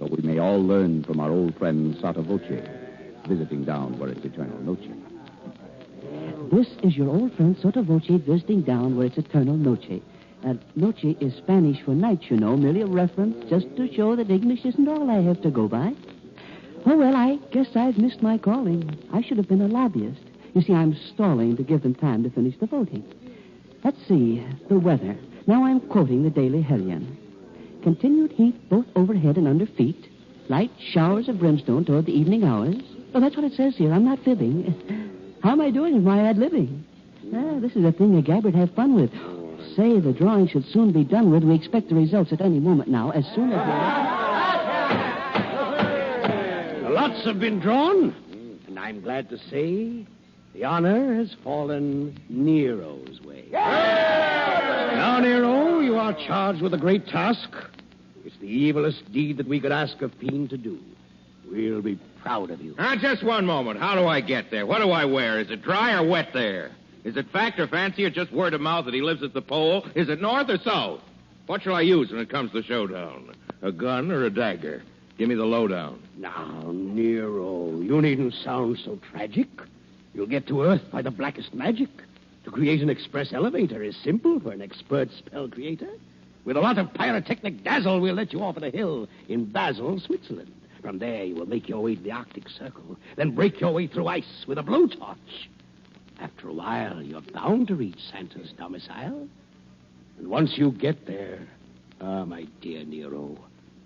so we may all learn from our old friend Sotto Voce, visiting down where it's eternal noche. This is your old friend Sotto Voce visiting down where it's eternal noche. Noche is Spanish for night, you know, merely a reference just to show that English isn't all I have to go by. Oh, well, I guess I've missed my calling. I should have been a lobbyist. You see, I'm stalling to give them time to finish the voting. Let's see, the weather. Now I'm quoting the Daily Hellion. Continued heat both overhead and under feet. Light showers of brimstone toward the evening hours. Oh, that's what it says here. I'm not fibbing. How am I doing with my ad-libbing? This is a thing a Gabbard have fun with. Say, the drawing should soon be done with. We expect the results at any moment now, as soon as... Lots have been drawn, and I'm glad to say the honor has fallen Nero's way. Now, Nero, you are charged with a great task. It's the evilest deed that we could ask a fiend to do. We'll be proud of you. Just one moment. How do I get there? What do I wear? Is it dry or wet there? Is it fact or fancy or just word of mouth that he lives at the pole? Is it north or south? What shall I use when it comes to showdown? A gun or a dagger? Give me the lowdown. Now, Nero, you needn't sound so tragic. You'll get to Earth by the blackest magic. To create an express elevator is simple for an expert spell creator. With a lot of pyrotechnic dazzle, we'll let you off at a hill in Basel, Switzerland. From there, you will make your way to the Arctic Circle, then break your way through ice with a blowtorch. After a while, you're bound to reach Santa's domicile. And once you get there, my dear Nero,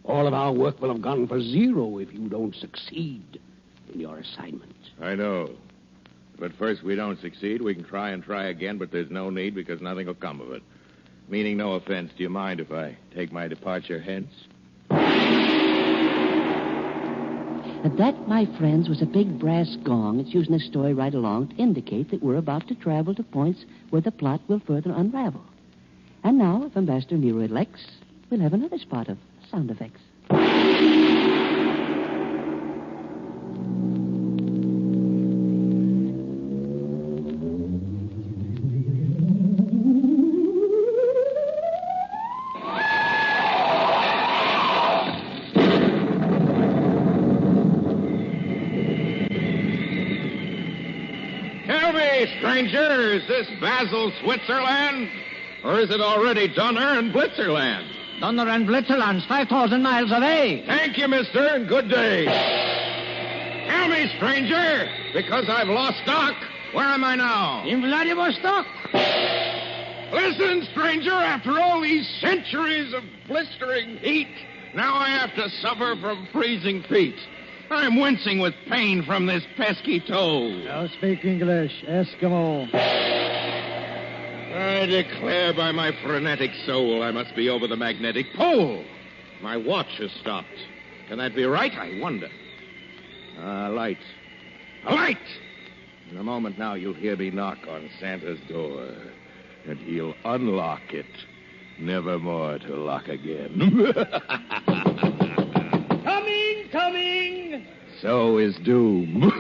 all of our work will have gone for zero if you don't succeed in your assignment. I know. But first we don't succeed. We can try and try again, but there's no need because nothing will come of it. Meaning no offense. Do you mind if I take my departure hence? That, my friends, was a big brass gong. It's used in this story right along to indicate that we're about to travel to points where the plot will further unravel. And now, if Ambassador Nero elects, we'll have another spot of sound effects. Tell me, stranger, is this Basel, Switzerland? Or is it already Donner and Blitzerland? Donner and Blitzerland's 5,000 miles away. Thank you, mister, and good day. Tell me, stranger, because I've lost stock, where am I now? In Vladivostok. Listen, stranger, after all these centuries of blistering heat, now I have to suffer from freezing feet. I'm wincing with pain from this pesky toe. Now speak English, Eskimo. I declare by my frenetic soul I must be over the magnetic pole. My watch has stopped. Can that be right? I wonder. Light. A light! In a moment now you'll hear me knock on Santa's door, and he'll unlock it, never more to lock again. Coming! So is doom.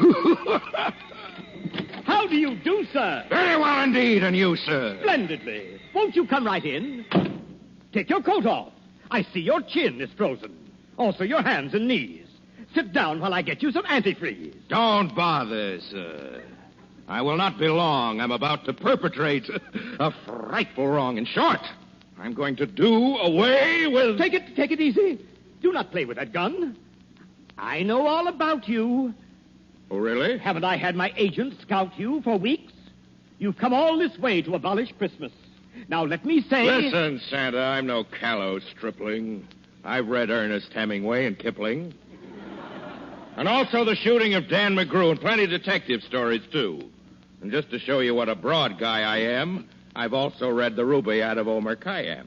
How do you do, sir? Very well indeed, and you, sir? Splendidly. Won't you come right in? Take your coat off. I see your chin is frozen. Also your hands and knees. Sit down while I get you some antifreeze. Don't bother, sir. I will not be long. I'm about to perpetrate a frightful wrong. In short, I'm going to do away with... Take it easy. Do not play with that gun. I know all about you. Oh, really? Haven't I had my agent scout you for weeks? You've come all this way to abolish Christmas. Now, let me say... Listen, Santa, I'm no callow stripling. I've read Ernest Hemingway and Kipling. And also the shooting of Dan McGrew and plenty of detective stories, too. And just to show you what a broad guy I am, I've also read the Rubaiyat of Omer Khayyam.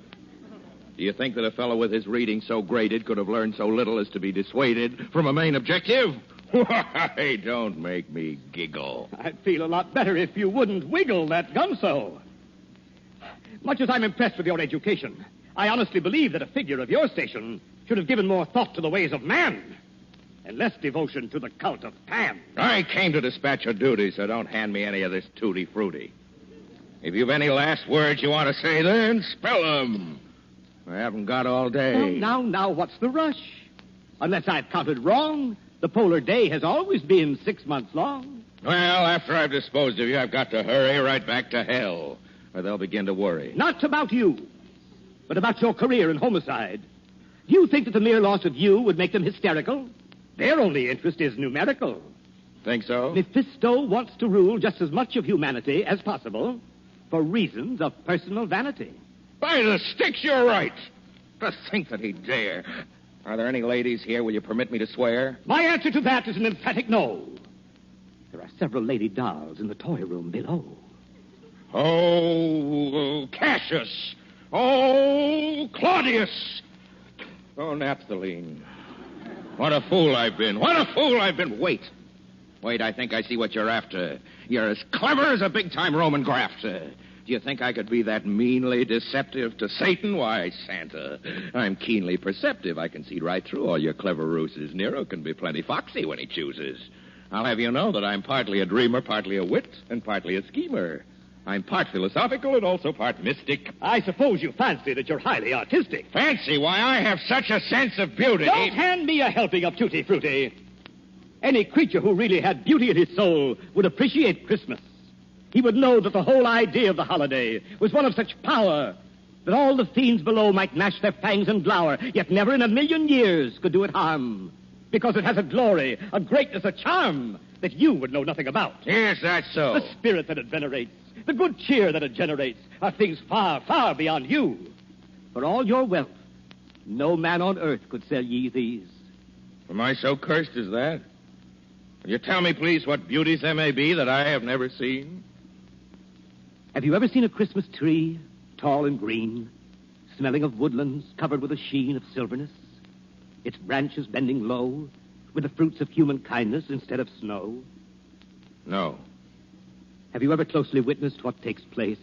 Do you think that a fellow with his reading so graded could have learned so little as to be dissuaded from a main objective? Why, don't make me giggle. I'd feel a lot better if you wouldn't wiggle that gun so. Much as I'm impressed with your education, I honestly believe that a figure of your station should have given more thought to the ways of man and less devotion to the cult of Pan. I came to dispatch a duty, so don't hand me any of this tutti-frutti. If you've any last words you want to say, then spell them. I haven't got all day. Now, what's the rush? Unless I've counted wrong, the polar day has always been 6 months long. Well, after I've disposed of you, I've got to hurry right back to hell, or they'll begin to worry. Not about you, but about your career in homicide. Do you think that the mere loss of you would make them hysterical? Their only interest is numerical. Think so? Mephisto wants to rule just as much of humanity as possible for reasons of personal vanity. By the sticks, you're right. To think that he'd dare. Are there any ladies here? Will you permit me to swear? My answer to that is an emphatic no. There are several lady dolls in the toy room below. Oh, Cassius. Oh, Claudius. Oh, Naphthaline. What a fool I've been. What a fool I've been. Wait, I think I see what you're after. You're as clever as a big-time Roman grafter. Do you think I could be that meanly deceptive to Satan? Why, Santa, I'm keenly perceptive. I can see right through all your clever ruses. Nero can be plenty foxy when he chooses. I'll have you know that I'm partly a dreamer, partly a wit, and partly a schemer. I'm part philosophical and also part mystic. I suppose you fancy that you're highly artistic. Fancy? Why, I have such a sense of beauty. Don't hand me a helping of tutti frutti. Any creature who really had beauty in his soul would appreciate Christmas. He would know that the whole idea of the holiday was one of such power that all the fiends below might gnash their fangs and glower, yet never in a million years could do it harm. Because it has a glory, a greatness, a charm that you would know nothing about. Yes, that's so. The spirit that it venerates, the good cheer that it generates, are things far, far beyond you. For all your wealth, no man on earth could sell ye these. Am I so cursed as that? Will you tell me, please, what beauties there may be that I have never seen? Have you ever seen a Christmas tree, tall and green, smelling of woodlands covered with a sheen of silverness, its branches bending low, with the fruits of human kindness instead of snow? No. Have you ever closely witnessed what takes place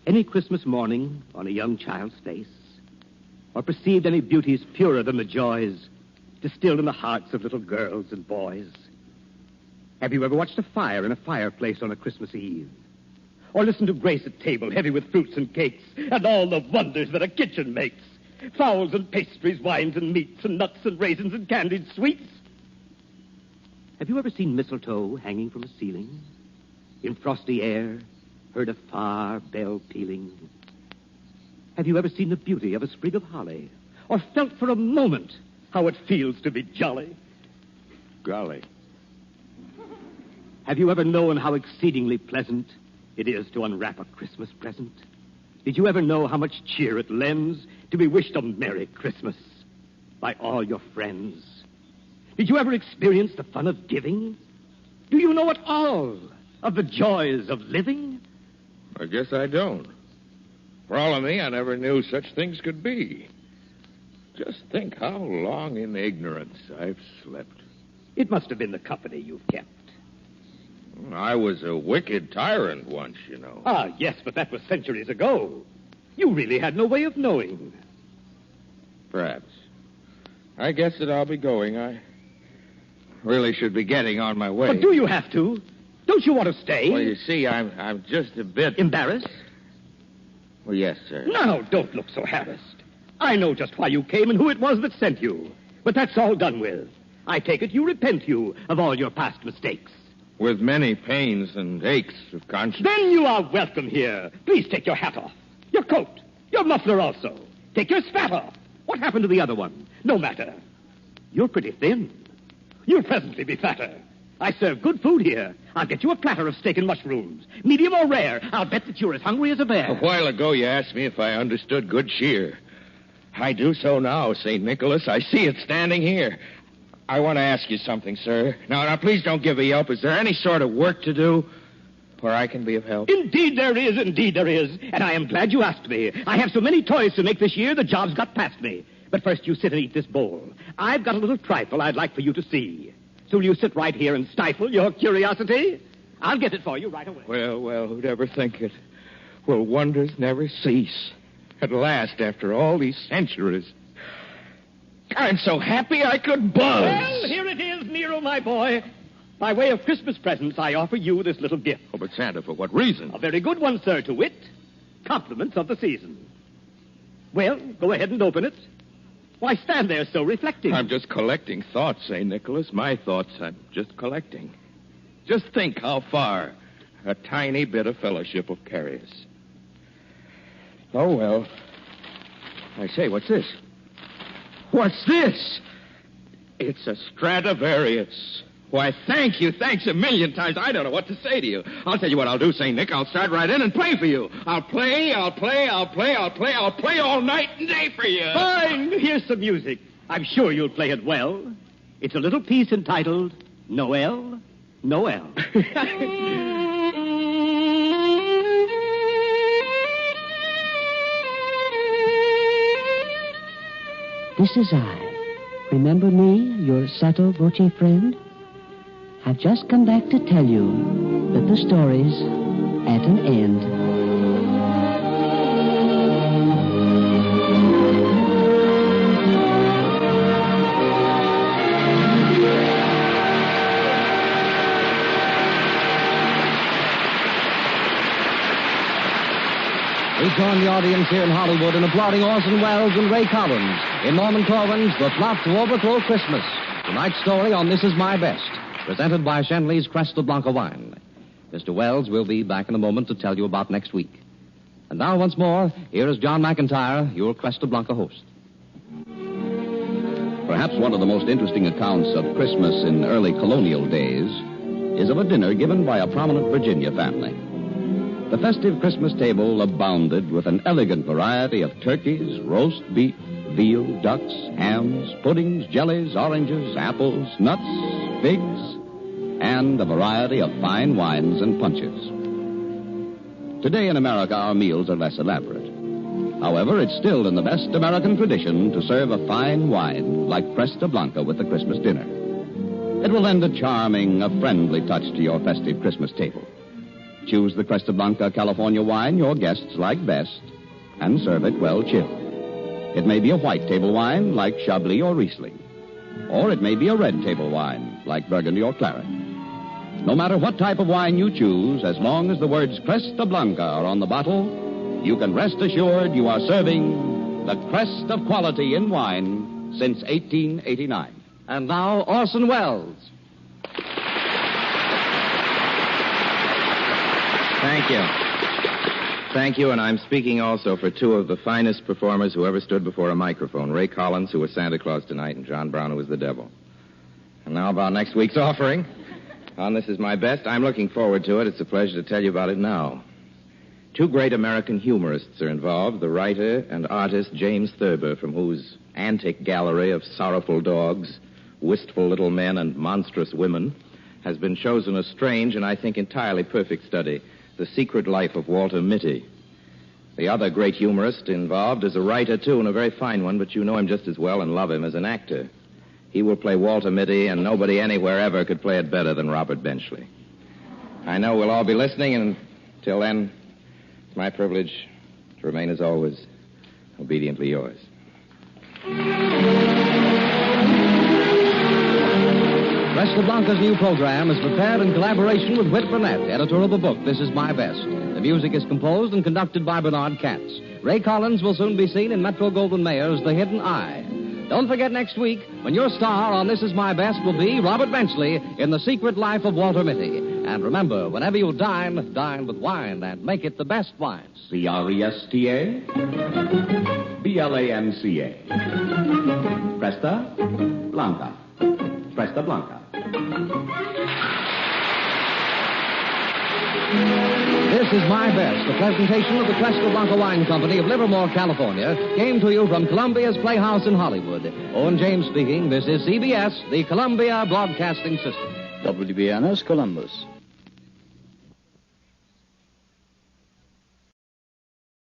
any Christmas morning on a young child's face? Or perceived any beauties purer than the joys distilled in the hearts of little girls and boys? Have you ever watched a fire in a fireplace on a Christmas Eve? Or listened to grace at table heavy with fruits and cakes and all the wonders that a kitchen makes? Fowls and pastries, wines and meats and nuts and raisins and candied sweets? Have you ever seen mistletoe hanging from a ceiling? In frosty air, heard a far bell pealing? Have you ever seen the beauty of a sprig of holly? Or felt for a moment how it feels to be jolly? Golly. Have you ever known how exceedingly pleasant it is to unwrap a Christmas present? Did you ever know how much cheer it lends to be wished a Merry Christmas by all your friends? Did you ever experience the fun of giving? Do you know at all of the joys of living? I guess I don't. For all of me, I never knew such things could be. Just think how long in ignorance I've slept. It must have been the company you've kept. I was a wicked tyrant once, you know. Ah, yes, but that was centuries ago. You really had no way of knowing. Perhaps. I guess that I'll be going. I really should be getting on my way. But do you have to? Don't you want to stay? Well, you see, I'm just a bit... Embarrassed? Well, yes, sir. Now, don't look so harassed. I know just why you came and who it was that sent you. But that's all done with. I take it you repent you of all your past mistakes. With many pains and aches of conscience. Then you are welcome here. Please take your hat off. Your coat. Your muffler also. Take your spat off. What happened to the other one? No matter. You're pretty thin. You'll presently be fatter. I serve good food here. I'll get you a platter of steak and mushrooms. Medium or rare. I'll bet that you're as hungry as a bear. A while ago you asked me if I understood good cheer. I do so now, St. Nicholas. I see it standing here. I want to ask you something, sir. Now, please don't give me up. Is there any sort of work to do where I can be of help? Indeed there is, indeed there is. And I am glad you asked me. I have so many toys to make this year, the job's got past me. But first you sit and eat this bowl. I've got a little trifle I'd like for you to see. So will you sit right here and stifle your curiosity? I'll get it for you right away. Well, who'd ever think it? Will wonders never cease? At last, after all these centuries... I'm so happy I could buzz. Well, here it is, Nero, my boy. By way of Christmas presents, I offer you this little gift. Oh, but Santa, for what reason? A very good one, sir, to wit. Compliments of the season. Well, go ahead and open it. Why stand there so reflecting? I'm just collecting thoughts, St. Nicholas. My thoughts I'm just collecting. Just think how far a tiny bit of fellowship will carry us. Oh, well. I say, what's this? What's this? It's a Stradivarius. Why, thank you. Thanks a million times. I don't know what to say to you. I'll tell you what I'll do, St. Nick. I'll start right in and play for you. I'll play all night and day for you. Fine. Here's some music. I'm sure you'll play it well. It's a little piece entitled Noel, Noel. This is I. Remember me, your Sotto Voce friend? I've just come back to tell you that the story's at an end. We join the audience here in Hollywood in applauding Orson Welles and Ray Collins in Norman Corwin's The Plot to Overthrow Christmas. Tonight's story on This Is My Best, presented by Shenley's Cresta Blanca wine. Mr. Wells will be back in a moment to tell you about next week. And now, once more, here is John McIntyre, your Cresta Blanca host. Perhaps one of the most interesting accounts of Christmas in early colonial days is of a dinner given by a prominent Virginia family. The festive Christmas table abounded with an elegant variety of turkeys, roast beef, veal, ducks, hams, puddings, jellies, oranges, apples, nuts, figs, and a variety of fine wines and punches. Today in America, our meals are less elaborate. However, it's still in the best American tradition to serve a fine wine like Cresta Blanca with the Christmas dinner. It will lend a charming, a friendly touch to your festive Christmas table. Choose the Cresta Blanca California wine your guests like best and serve it well chilled. It may be a white table wine like Chablis or Riesling, or it may be a red table wine like Burgundy or Claret. No matter what type of wine you choose, as long as the words Cresta Blanca are on the bottle, you can rest assured you are serving the crest of quality in wine since 1889. And now, Orson Welles. Thank you. Thank you, and I'm speaking also for two of the finest performers who ever stood before a microphone, Ray Collins, who was Santa Claus tonight, and John Brown, who was the devil. And now about next week's offering. On This Is My Best, I'm looking forward to it. It's a pleasure to tell you about it now. Two great American humorists are involved, the writer and artist James Thurber, from whose antic gallery of sorrowful dogs, wistful little men, and monstrous women has been chosen a strange and I think entirely perfect study, The Secret Life of Walter Mitty. The other great humorist involved is a writer, too, and a very fine one, but you know him just as well and love him as an actor. He will play Walter Mitty, and nobody anywhere ever could play it better than Robert Benchley. I know we'll all be listening, and till then, it's my privilege to remain, as always, obediently yours. Cresta Blanca's new program is prepared in collaboration with Whit Burnett, editor of the book, This Is My Best. The music is composed and conducted by Bernard Katz. Ray Collins will soon be seen in Metro-Goldwyn-Mayer's The Hidden Eye. Don't forget next week, when your star on This Is My Best will be Robert Benchley in The Secret Life of Walter Mitty. And remember, whenever you dine, dine with wine, and make it the best wines. Cresta Blanca. Cresta Blanca. Cresta Blanca. This Is My Best, a presentation of the Cresta Blanca Wine Company of Livermore, California, came to you from Columbia's Playhouse in Hollywood. Owen James speaking. This is CBS, the Columbia Broadcasting System. WBNS Columbus.